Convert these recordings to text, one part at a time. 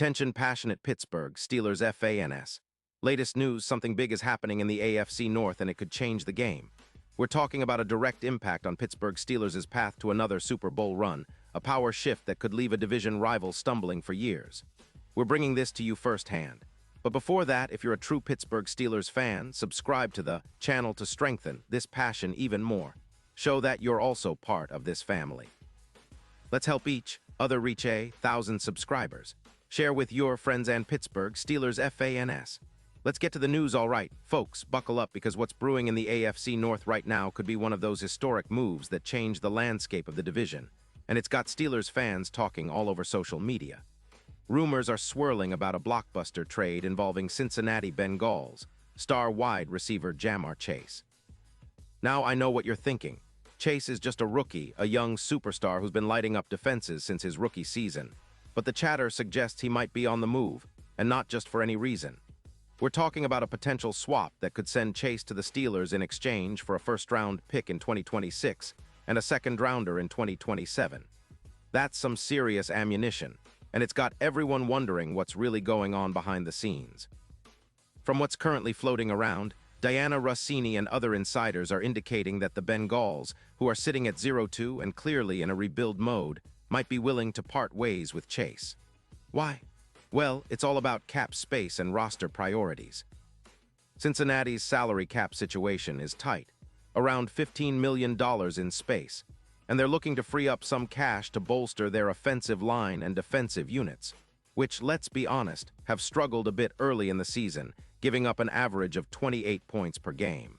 Attention passionate Pittsburgh Steelers fans. Latest news, something big is happening in the AFC North and it could change the game. We're talking about a direct impact on Pittsburgh Steelers' path to another Super Bowl run, a power shift that could leave a division rival stumbling for years. We're bringing this to you firsthand. But before that, if you're a true Pittsburgh Steelers fan, subscribe to the channel to strengthen this passion even more. Show that you're also part of this family. Let's help each other reach 1,000 subscribers. Share with your friends and Pittsburgh Steelers fans. Let's get to the news, all right. Folks, buckle up because what's brewing in the AFC North right now could be one of those historic moves that change the landscape of the division. And it's got Steelers fans talking all over social media. Rumors are swirling about a blockbuster trade involving Cincinnati Bengals star wide receiver Jamar Chase. Now I know what you're thinking. Chase is just a rookie, a young superstar who's been lighting up defenses since his rookie season. But the chatter suggests he might be on the move, and not just for any reason. We're talking about a potential swap that could send Chase to the Steelers in exchange for a first-round pick in 2026 and a second-rounder in 2027. That's some serious ammunition, and it's got everyone wondering what's really going on behind the scenes. From what's currently floating around, Diana Rossini and other insiders are indicating that the Bengals, who are sitting at 0-2 and clearly in a rebuild mode, might be willing to part ways with Chase. Why? Well, it's all about cap space and roster priorities. Cincinnati's salary cap situation is tight, around $15 million in space, and they're looking to free up some cash to bolster their offensive line and defensive units, which, let's be honest, have struggled a bit early in the season, giving up an average of 28 points per game.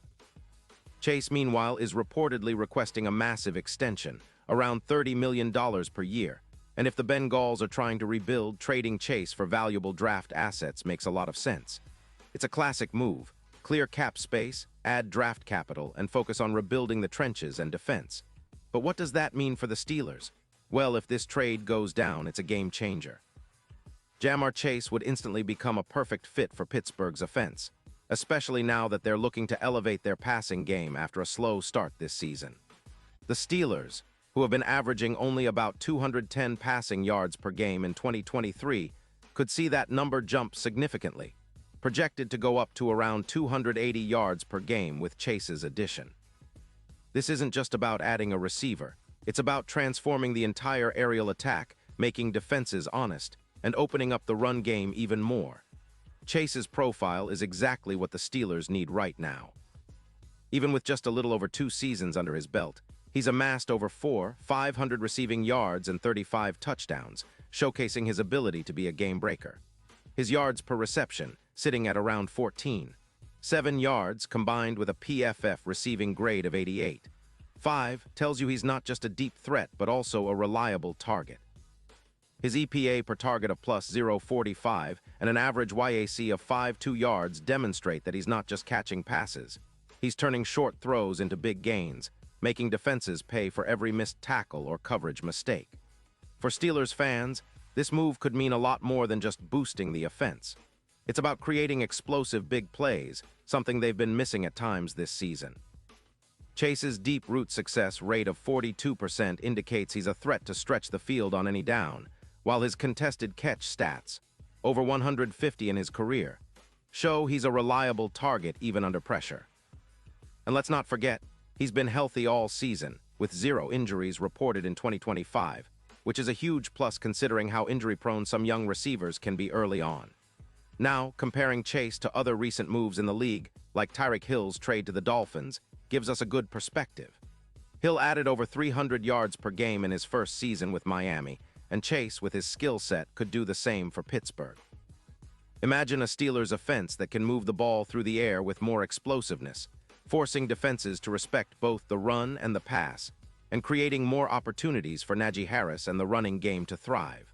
Chase, meanwhile, is reportedly requesting a massive extension, around $30 million per year, and if the Bengals are trying to rebuild, trading Chase for valuable draft assets makes a lot of sense. It's a classic move: clear cap space, add draft capital, and focus on rebuilding the trenches and defense. But what does that mean for the Steelers? Well, if this trade goes down, it's a game changer. Jamar Chase would instantly become a perfect fit for Pittsburgh's offense, especially now that they're looking to elevate their passing game after a slow start this season. The Steelers, who have been averaging only about 210 passing yards per game in 2023, could see that number jump significantly, projected to go up to around 280 yards per game with Chase's addition. This isn't just about adding a receiver, it's about transforming the entire aerial attack, making defenses honest, and opening up the run game even more. Chase's profile is exactly what the Steelers need right now. Even with just a little over 2 seasons under his belt, he's amassed over 500 receiving yards and 35 touchdowns, showcasing his ability to be a game breaker. His yards per reception, sitting at around 14. 7 yards combined with a PFF receiving grade of 88. 5 tells you he's not just a deep threat, but also a reliable target. His EPA per target of plus 0.45 and an average YAC of 5.2 yards demonstrate that he's not just catching passes. He's turning short throws into big gains, making defenses pay for every missed tackle or coverage mistake. For Steelers fans, this move could mean a lot more than just boosting the offense. It's about creating explosive big plays, something they've been missing at times this season. Chase's deep route success rate of 42% indicates he's a threat to stretch the field on any down, while his contested catch stats, over 150 in his career, show he's a reliable target even under pressure. And let's not forget, he's been healthy all season, with 0 injuries reported in 2025, which is a huge plus considering how injury-prone some young receivers can be early on. Now, comparing Chase to other recent moves in the league, like Tyreek Hill's trade to the Dolphins, gives us a good perspective. Hill added over 300 yards per game in his first season with Miami, and Chase, with his skill set, could do the same for Pittsburgh. Imagine a Steelers offense that can move the ball through the air with more explosiveness, forcing defenses to respect both the run and the pass, and creating more opportunities for Najee Harris and the running game to thrive.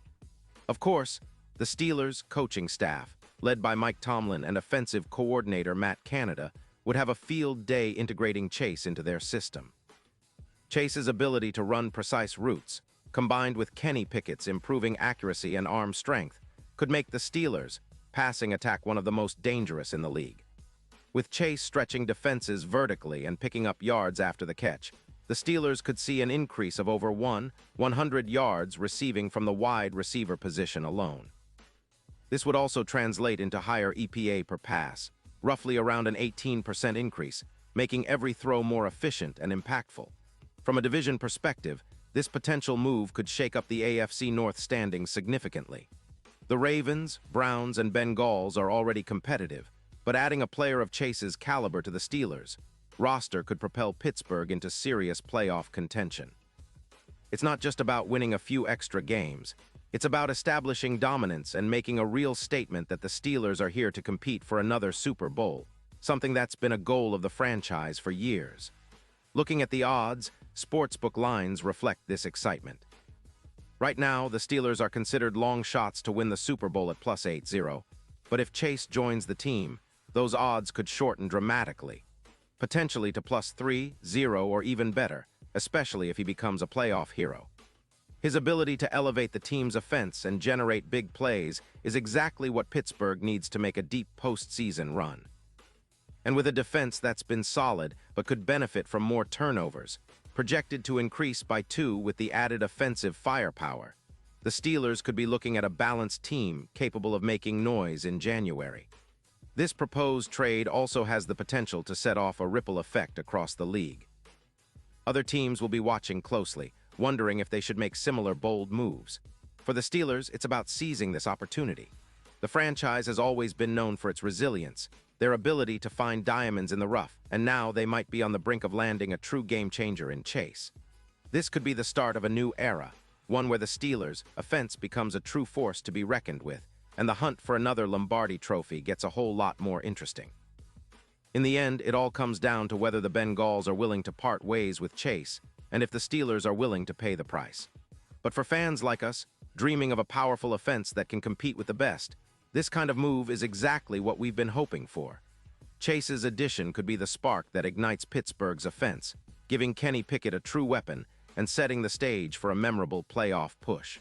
Of course, the Steelers' coaching staff, led by Mike Tomlin and offensive coordinator Matt Canada, would have a field day integrating Chase into their system. Chase's ability to run precise routes, combined with Kenny Pickett's improving accuracy and arm strength, could make the Steelers' passing attack one of the most dangerous in the league. With Chase stretching defenses vertically and picking up yards after the catch, the Steelers could see an increase of over 100 yards receiving from the wide receiver position alone. This would also translate into higher EPA per pass, roughly around an 18% increase, making every throw more efficient and impactful. From a division perspective, this potential move could shake up the AFC North standings significantly. The Ravens, Browns, and Bengals are already competitive, but adding a player of Chase's caliber to the Steelers' roster could propel Pittsburgh into serious playoff contention. It's not just about winning a few extra games. It's about establishing dominance and making a real statement that the Steelers are here to compete for another Super Bowl, something that's been a goal of the franchise for years. Looking at the odds, sportsbook lines reflect this excitement. Right now, the Steelers are considered long shots to win the Super Bowl at plus 8-0, but if Chase joins the team, those odds could shorten dramatically, potentially to plus 3-0 or even better, especially if he becomes a playoff hero. His ability to elevate the team's offense and generate big plays is exactly what Pittsburgh needs to make a deep postseason run. And with a defense that's been solid but could benefit from more turnovers, projected to increase by 2 with the added offensive firepower, the Steelers could be looking at a balanced team capable of making noise in January. This proposed trade also has the potential to set off a ripple effect across the league. Other teams will be watching closely, wondering if they should make similar bold moves. For the Steelers, it's about seizing this opportunity. The franchise has always been known for its resilience, their ability to find diamonds in the rough, and now they might be on the brink of landing a true game-changer in Chase. This could be the start of a new era, one where the Steelers' offense becomes a true force to be reckoned with, and the hunt for another Lombardi trophy gets a whole lot more interesting. In the end, it all comes down to whether the Bengals are willing to part ways with Chase, and if the Steelers are willing to pay the price. But for fans like us, dreaming of a powerful offense that can compete with the best, this kind of move is exactly what we've been hoping for. Chase's addition could be the spark that ignites Pittsburgh's offense, giving Kenny Pickett a true weapon and setting the stage for a memorable playoff push.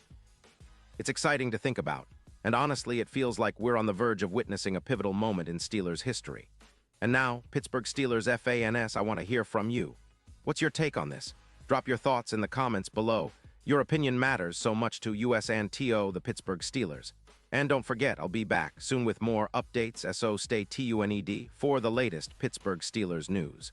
It's exciting to think about, and honestly, it feels like we're on the verge of witnessing a pivotal moment in Steelers history. And now, Pittsburgh Steelers fans, I want to hear from you. What's your take on this? Drop your thoughts in the comments below. Your opinion matters so much to us and to the Pittsburgh Steelers. And don't forget, I'll be back soon with more updates, so stay tuned for the latest Pittsburgh Steelers news.